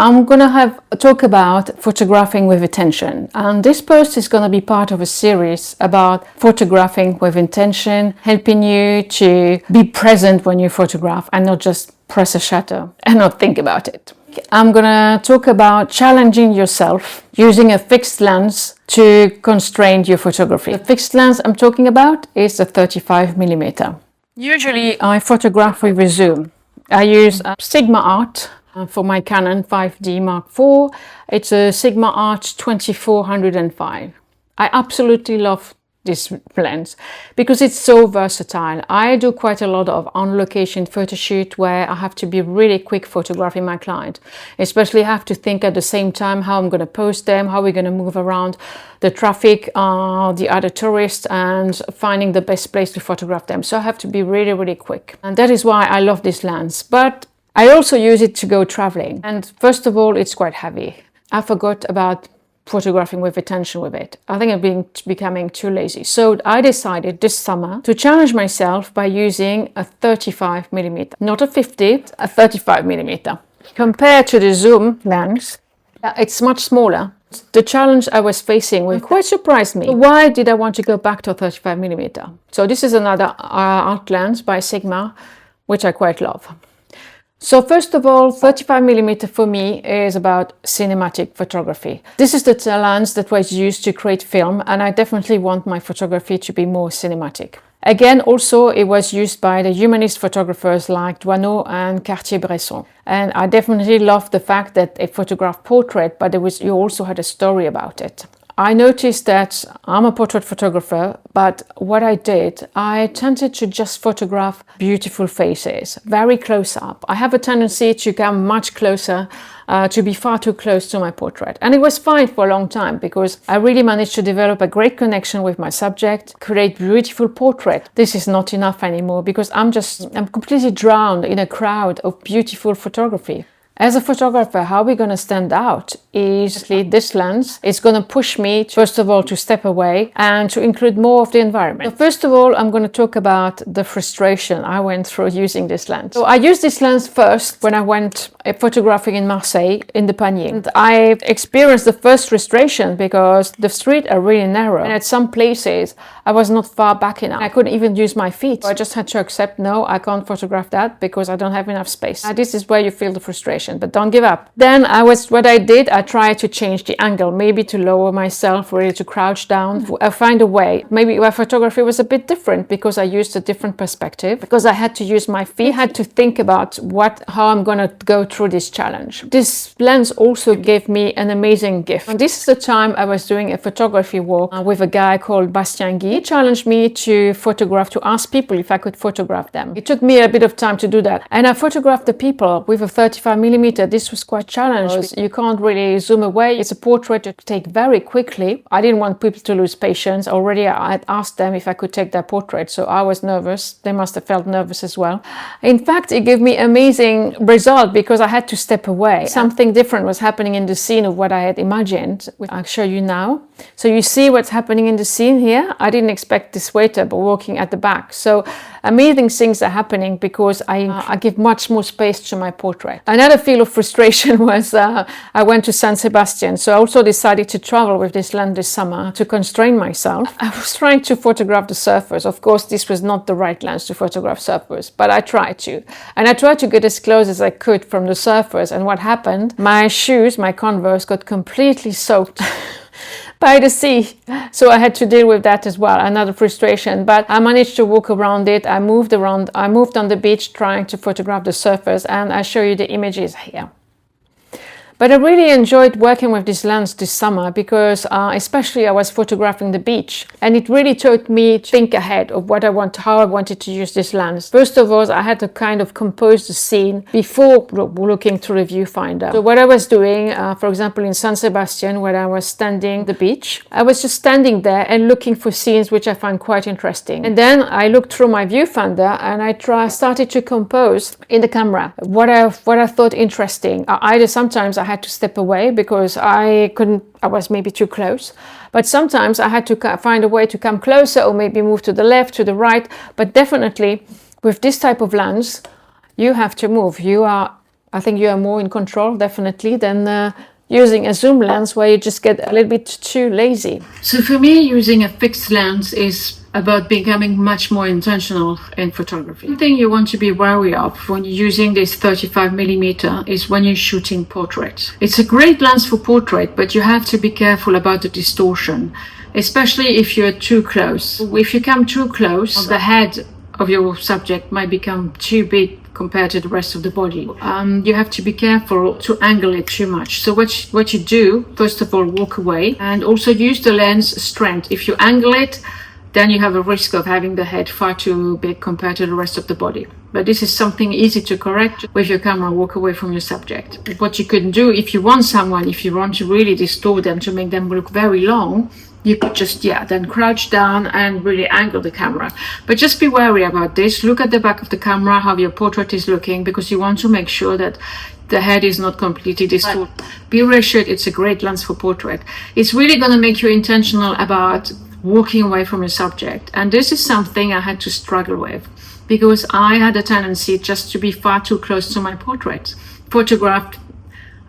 I'm gonna talk about photographing with intention, and this post is gonna be part of a series about photographing with intention, helping you to be present when you photograph and not just press a shutter and not think about it. I'm gonna talk about challenging yourself using a fixed lens to constrain your photography. The fixed lens I'm talking about is a 35mm. Usually I photograph with a zoom. I use a Sigma Art for my Canon 5D Mark IV. It's a Sigma Art 2405. I absolutely love this lens because it's so versatile. I do quite a lot of on-location photo shoot where I have to be really quick photographing my client, especially have to think at the same time how I'm going to post them, how we're going to move around the traffic, the other tourists, and finding the best place to photograph them. So I have to be really quick, and that is why I love this lens. But I also use it to go traveling, and first of all, it's quite heavy. I forgot about photographing with attention with it. I think I'm becoming too lazy. So I decided this summer to challenge myself by using a 35mm, not a 50, a 35mm. Compared to the zoom lens, it's much smaller. The challenge I was facing with quite surprised me. Why did I want to go back to a 35mm? So this is another art lens by Sigma, which I quite love. So first of all, 35mm for me is about cinematic photography. This is the lens that was used to create film, and I definitely want my photography to be more cinematic. Again, also it was used by the humanist photographers like Doisneau and Cartier-Bresson. And I definitely love the fact that they photographed portrait, but you also had a story about it. I noticed that I'm a portrait photographer, but what I did, I tended to just photograph beautiful faces, very close up. I have a tendency to come much closer, to be far too close to my portrait. And it was fine for a long time because I really managed to develop a great connection with my subject, create beautiful portrait. This is not enough anymore because I'm completely drowned in a crowd of beautiful photography. As a photographer, how we're going to stand out is this lens is going to push me, first of all, to step away and to include more of the environment. So first of all, I'm going to talk about the frustration I went through using this lens. So I used this lens first when I went photographing in Marseille in the Panier. And I experienced the first frustration because the streets are really narrow. And at some places, I was not far back enough. I couldn't even use my feet. So I just had to accept, no, I can't photograph that because I don't have enough space. Now, this is where you feel the frustration. But don't give up. Then I tried to change the angle, maybe to lower myself, really to crouch down. I find a way. Maybe my photography was a bit different because I used a different perspective, because I had to use my feet. I had to think about how I'm going to go through this challenge. This lens also gave me an amazing gift. And this is the time I was doing a photography walk with a guy called Bastien Guy. He challenged me to ask people if I could photograph them. It took me a bit of time to do that. And I photographed the people with a 35mm. This was quite challenging. You can't really zoom away. It's a portrait to take very quickly. I didn't want people to lose patience. Already I had asked them if I could take their portrait, so I was nervous. They must have felt nervous as well. In fact, it gave me amazing result because I had to step away. Something different was happening in the scene of what I had imagined, which I'll show you now. So you see what's happening in the scene here. I didn't expect this waiter but walking at the back. So amazing things are happening because I give much more space to my portrait. Another feel of frustration was I went to San Sebastian. So I also decided to travel with this lens this summer to constrain myself. I was trying to photograph the surfers. Of course, this was not the right lens to photograph surfers, but I tried to. And I tried to get as close as I could from the surfers. And what happened? My shoes, my Converse, got completely soaked by the sea. So I had to deal with that as well, another frustration. But I managed to walk around it. I moved on the beach trying to photograph the surfers, and I show you the images here. But I really enjoyed working with this lens this summer because especially I was photographing the beach, and it really taught me to think ahead of how I wanted to use this lens. First of all, I had to kind of compose the scene before looking through the viewfinder. So what I was doing, for example, in San Sebastian, where I was standing on the beach, I was just standing there and looking for scenes which I found quite interesting. And then I looked through my viewfinder and I started to compose in the camera what I thought interesting. Sometimes I had to step away because I was maybe too close. But sometimes I had to find a way to come closer or maybe move to the left, to the right. But definitely with this type of lens, you have to move. You are I think you are more in control, definitely, than using a zoom lens where you just get a little bit too lazy. So for me, using a fixed lens is about becoming much more intentional in photography. One thing you want to be wary of when you're using this 35mm is when you're shooting portraits. It's a great lens for portrait, but you have to be careful about the distortion, especially if you're too close. If you come too close, the head of your subject might become too big compared to the rest of the body. You have to be careful to angle it too much. So what you do, first of all, walk away, and also use the lens strength. If you angle it, then you have a risk of having the head far too big compared to the rest of the body. But this is something easy to correct with your camera. Walk away from your subject. What you can do if you want to really distort them, to make them look very long, you could just, then crouch down and really angle the camera. But just be wary about this. Look at the back of the camera, how your portrait is looking, because you want to make sure that the head is not completely distorted. Be reassured, it's a great lens for portrait. It's really going to make you intentional about walking away from your subject. And this is something I had to struggle with, because I had a tendency just to be far too close to my portrait. Photographed,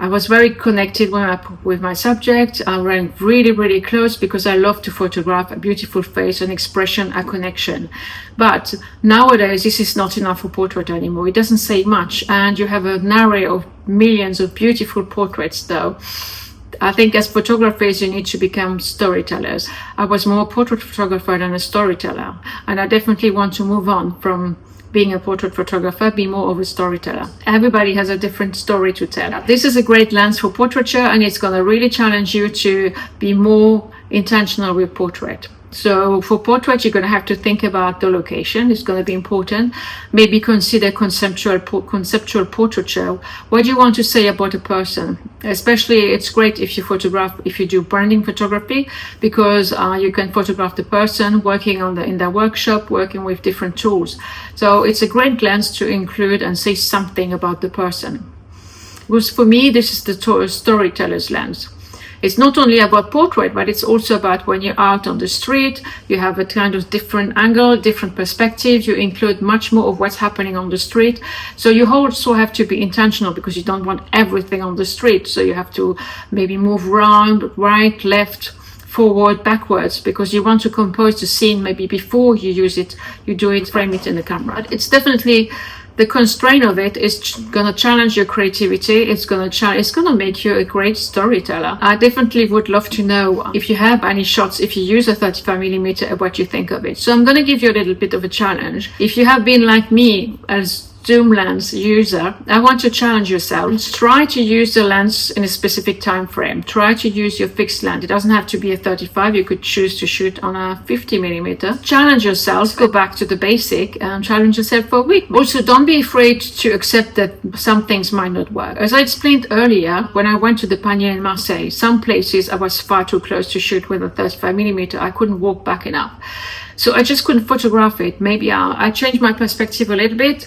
I was very connected with my subject. I ran really, really close because I love to photograph a beautiful face, an expression, a connection. But nowadays, this is not enough for portrait anymore. It doesn't say much. And you have an array of millions of beautiful portraits, though. I think as photographers, you need to become storytellers. I was more a portrait photographer than a storyteller. And I definitely want to move on from being a portrait photographer, be more of a storyteller. Everybody has a different story to tell. This is a great lens for portraiture, and it's going to really challenge you to be more intentional with portrait. So for portrait, you're going to have to think about the location. It's going to be important. Maybe consider conceptual portraiture. What do you want to say about a person? Especially, it's great if you do branding photography, because you can photograph the person working in their workshop, working with different tools. So it's a great lens to include and say something about the person. Because for me, this is the storyteller's lens. It's not only about portrait, but it's also about when you're out on the street, you have a kind of different angle, different perspective. You include much more of what's happening on the street. So you also have to be intentional, because you don't want everything on the street. So you have to maybe move around, right, left, forward, backwards, because you want to compose the scene maybe before you use it, frame it in the camera. But it's definitely, the constraint of it is going to challenge your creativity. It's going to make you a great storyteller. I definitely would love to know if you have any shots, if you use a 35mm, what you think of it. So I'm going to give you a little bit of a challenge. If you have been like me, as zoom lens user, I want to challenge yourself. Try to use the lens in a specific time frame. Try to use your fixed lens. It doesn't have to be a 35. You could choose to shoot on a 50mm. Challenge yourself. Go back to the basic and challenge yourself for a week. Also, don't be afraid to accept that some things might not work. As I explained earlier, when I went to the Panier in Marseille, some places I was far too close to shoot with a 35mm. I couldn't walk back enough. So I just couldn't photograph it. Maybe I changed my perspective a little bit.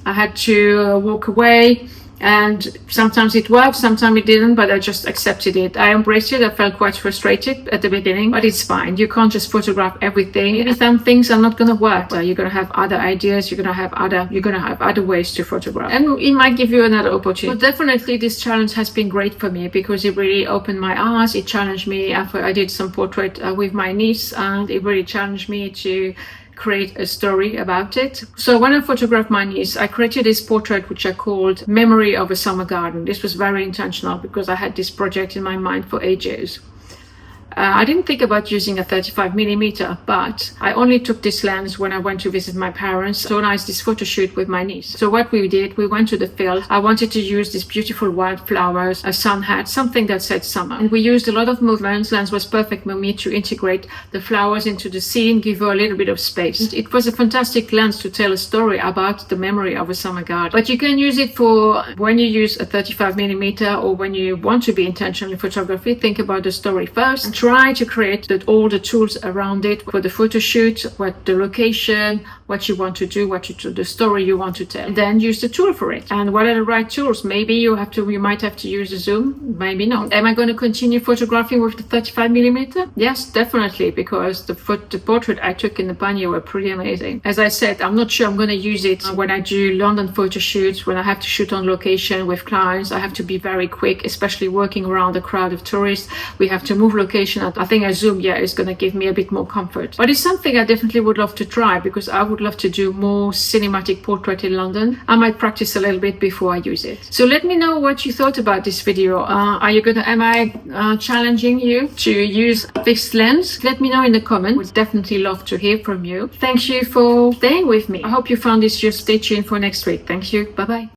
I had to walk away, and sometimes it worked, sometimes it didn't, but I just accepted it. I embraced it. I felt quite frustrated at the beginning, but it's fine. You can't just photograph everything. Some things are not going to work. So you're going to have other ideas. You're going to have other ways to photograph, and it might give you another opportunity. But definitely, this challenge has been great for me, because it really opened my eyes. It challenged me. After I did some portrait with my niece, and it really challenged me to create a story about it. So when I photographed my niece, I created this portrait which I called Memory of a Summer Garden. This was very intentional, because I had this project in my mind for ages. I didn't think about using a 35mm, but I only took this lens when I went to visit my parents to organize this photo shoot with my niece. So what we did, we went to the field. I wanted to use these beautiful wildflowers, a sun hat, something that said summer. And we used a lot of movements. Lens was perfect for me to integrate the flowers into the scene, give her a little bit of space. It was a fantastic lens to tell a story about the memory of a summer garden. But you can use it for when you use a 35mm, or when you want to be intentional in photography. Think about the story first. try to create all the tools around it for the photo shoot, what the location, what you want to do, the story you want to tell. And then use the tool for it. And what are the right tools? Maybe you might have to use the zoom, maybe not. Am I going to continue photographing with the 35mm? Yes, definitely, because the portrait I took in the Panya were pretty amazing. As I said, I'm not sure I'm going to use it when I do London photo shoots, when I have to shoot on location with clients. I have to be very quick, especially working around a crowd of tourists. We have to move location. I think a zoom, is going to give me a bit more comfort. But it's something I definitely would love to try, because I would love to do more cinematic portrait in London. I might practice a little bit before I use it. So let me know what you thought about this video. Am I challenging you to use this lens? Let me know in the comments. Would definitely love to hear from you. Thank you for staying with me. I hope you found this useful. Stay tuned for next week. Thank you. Bye bye.